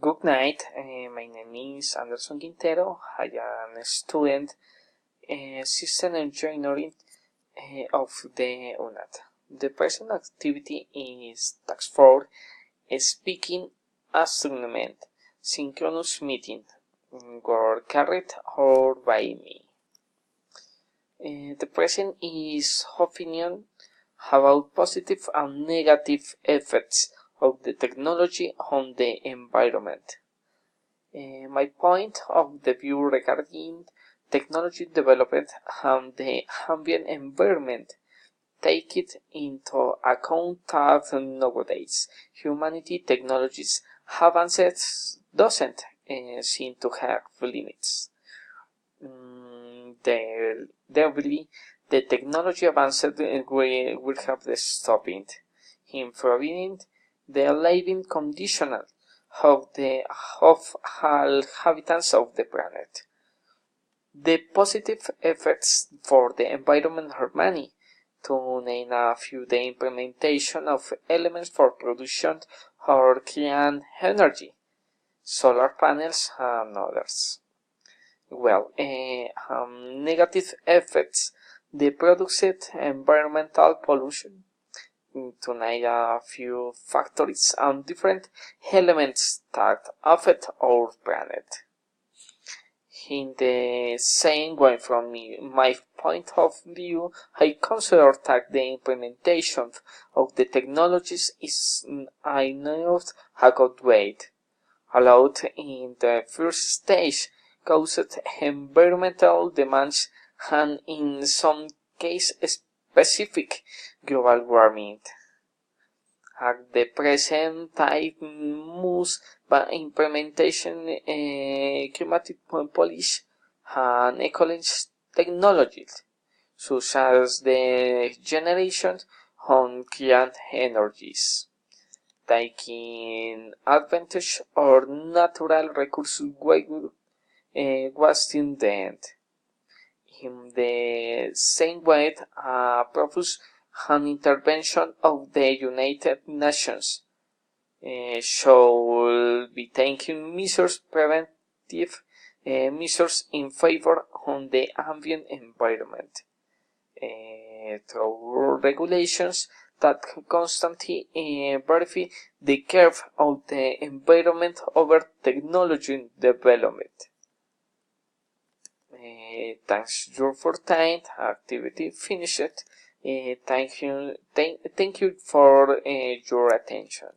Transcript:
Good night. My name is Anderson Quintero. I am a student, system engineering of the UNAD. The present activity is task 4, speaking assignment, synchronous meeting, were carried out by me. The present is opinion about positive and negative effects of the technology on the environment. My point of the view regarding technology development and the ambient environment take it into account that nowadays humanity technologies advances doesn't seem to have limits. Therefore, the technology advanced will have the stopping, improving the living conditions of all inhabitants of the planet. The positive effects for the environment are many. To name a few, the implementation of elements for production or clean energy, solar panels, and others. Well, negative effects, the produced environmental pollution, to name a few factors and different elements that affect our planet. In the same way, from my point of view, I consider that the implementation of the technologies is not a good way. Allowed in the first stage caused environmental demands and in some cases specific global warming. At the present time, most by implementation climatic policy and ecological technologies, such as the generation of clean energies, taking advantage of natural resources without wasting them. In the same way, propose an intervention of the United Nations should be taking measures, preventive measures in favor of the ambient environment through regulations that constantly verify the curve of the environment over technology development. Thanks for time. Activity finished. Thank you for your attention.